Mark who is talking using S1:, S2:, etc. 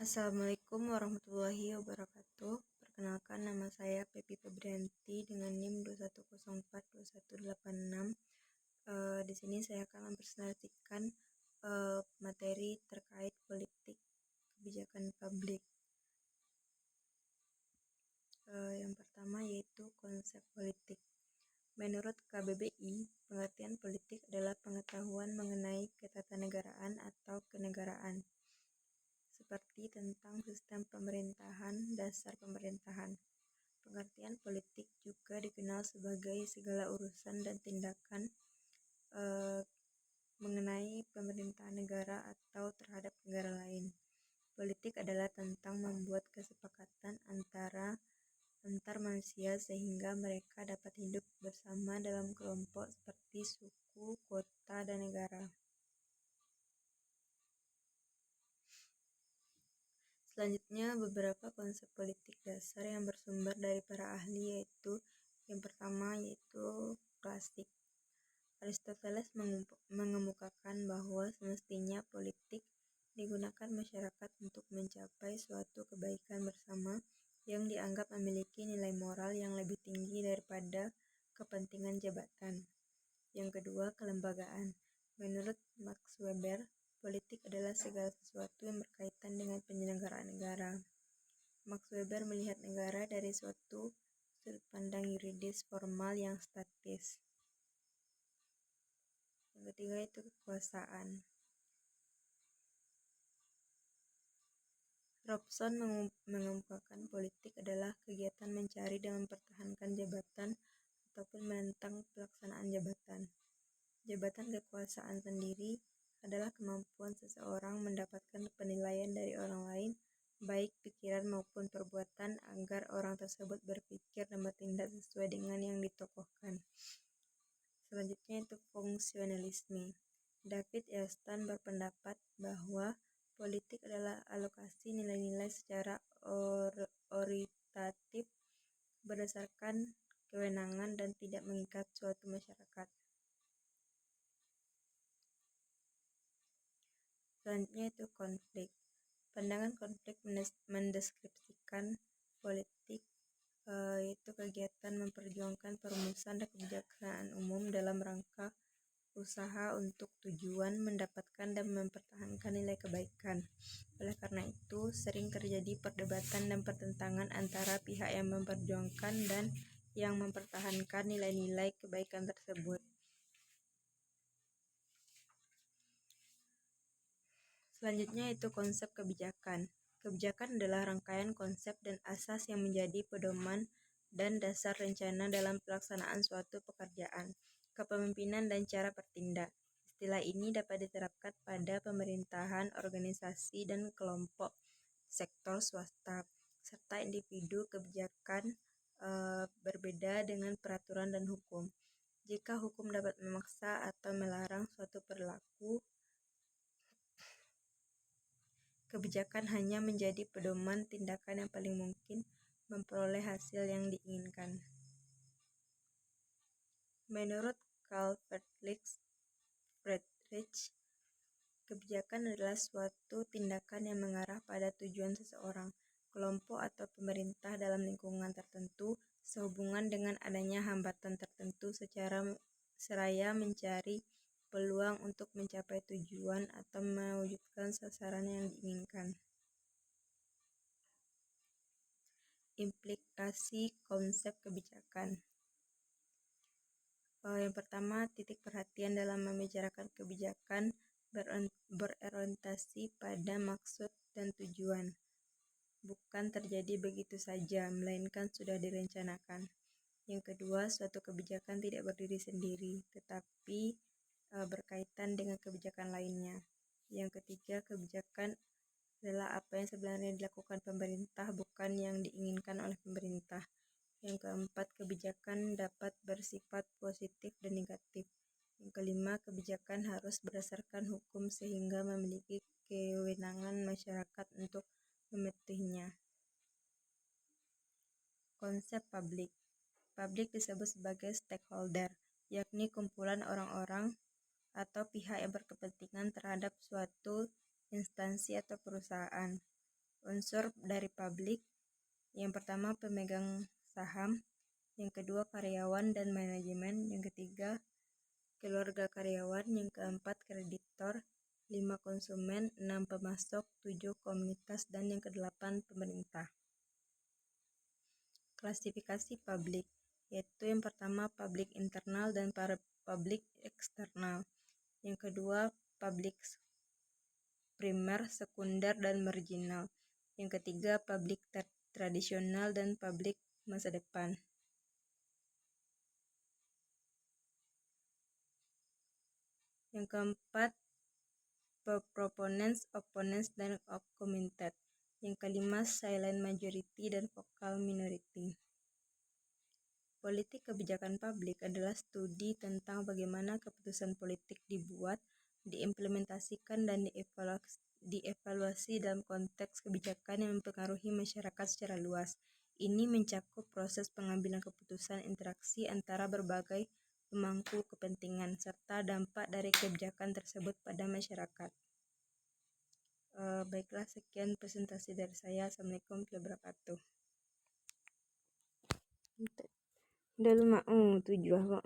S1: Assalamualaikum warahmatullahi wabarakatuh. Perkenalkan, nama saya Pepi Febrianti dengan NIM 210421886. Di sini saya akan mempresentasikan materi terkait politik kebijakan publik. Yang pertama yaitu konsep politik. Menurut KBBI, pengertian politik adalah pengetahuan mengenai ketatanegaraan atau kenegaraan, seperti tentang sistem pemerintahan, dasar pemerintahan. Pengertian politik juga dikenal sebagai segala urusan dan tindakan mengenai pemerintahan negara atau terhadap negara lain. Politik adalah tentang membuat kesepakatan antar manusia sehingga mereka dapat hidup bersama dalam kelompok seperti suku, kota, dan negara. Selanjutnya, beberapa konsep politik dasar yang bersumber dari para ahli yaitu yang pertama yaitu klasik. Aristoteles mengemukakan bahwa semestinya politik digunakan masyarakat untuk mencapai suatu kebaikan bersama yang dianggap memiliki nilai moral yang lebih tinggi daripada kepentingan jabatan. Yang kedua, kelembagaan. Menurut Max Weber, politik adalah segala sesuatu yang berkaitan dengan penyelenggaraan negara. Max Weber melihat negara dari suatu sudut pandang yuridis formal yang statis. Yang ketiga itu kekuasaan. Robson mengemukakan politik adalah kegiatan mencari dan mempertahankan jabatan ataupun menentang pelaksanaan jabatan. Jabatan kekuasaan sendiri adalah kemampuan seseorang mendapatkan penilaian dari orang lain, baik pikiran maupun perbuatan, agar orang tersebut berpikir dan bertindak sesuai dengan yang ditokohkan. Selanjutnya itu fungsionalisme. David Elston berpendapat bahwa politik adalah alokasi nilai-nilai secara oritatif berdasarkan kewenangan dan tidak mengikat suatu masyarakat. Selanjutnya itu konflik. Pandangan konflik mendeskripsikan politik yaitu kegiatan memperjuangkan perumusan dan kebijaksanaan umum dalam rangka usaha untuk tujuan mendapatkan dan mempertahankan nilai kebaikan. Oleh karena itu, sering terjadi perdebatan dan pertentangan antara pihak yang memperjuangkan dan yang mempertahankan nilai-nilai kebaikan tersebut. Selanjutnya itu konsep kebijakan. Kebijakan adalah rangkaian konsep dan asas yang menjadi pedoman dan dasar rencana dalam pelaksanaan suatu pekerjaan, kepemimpinan, dan cara bertindak. Istilah ini dapat diterapkan pada pemerintahan, organisasi, dan kelompok sektor swasta, serta individu. Kebijakan berbeda dengan peraturan dan hukum. Jika hukum dapat memaksa atau melarang suatu perilaku, kebijakan hanya menjadi pedoman tindakan yang paling mungkin memperoleh hasil yang diinginkan. Menurut Carl Friedrich, kebijakan adalah suatu tindakan yang mengarah pada tujuan seseorang, kelompok, atau pemerintah dalam lingkungan tertentu sehubungan dengan adanya hambatan tertentu seraya mencari peluang untuk mencapai tujuan atau mewujudkan sasaran yang diinginkan. Implikasi konsep kebijakan. Yang pertama, titik perhatian dalam membicarakan kebijakan berorientasi pada maksud dan tujuan. Bukan terjadi begitu saja, melainkan sudah direncanakan. Yang kedua, suatu kebijakan tidak berdiri sendiri, tetapi berkaitan dengan kebijakan lainnya. Yang ketiga, kebijakan adalah apa yang sebenarnya dilakukan pemerintah, bukan yang diinginkan oleh pemerintah. Yang keempat, kebijakan dapat bersifat positif dan negatif. Yang kelima, kebijakan harus berdasarkan hukum sehingga memiliki kewenangan masyarakat untuk mematuhinya. Konsep publik. Publik disebut sebagai stakeholder, yakni kumpulan orang-orang atau pihak yang berkepentingan terhadap suatu instansi atau perusahaan. Unsur dari publik, yang pertama pemegang saham, yang kedua karyawan dan manajemen, yang ketiga keluarga karyawan, yang keempat kreditor, 5 konsumen, 6 pemasok, 7 komunitas, dan yang kedelapan pemerintah. Klasifikasi publik, yaitu yang pertama publik internal dan publik eksternal, yang kedua publik primer, sekunder, dan marginal, yang ketiga publik tradisional dan publik masa depan. Yang keempat proponents, opponents, dan commented. Yang kelima silent majority dan vocal minority. Politik kebijakan publik adalah studi tentang bagaimana keputusan politik dibuat, diimplementasikan, dan dievaluasi dalam konteks kebijakan yang mempengaruhi masyarakat secara luas. Ini mencakup proses pengambilan keputusan, interaksi antara berbagai pemangku kepentingan, serta dampak dari kebijakan tersebut pada masyarakat. Baiklah, sekian presentasi dari saya. Assalamualaikum warahmatullahi wabarakatuh. Udah lu mau tujuh apa?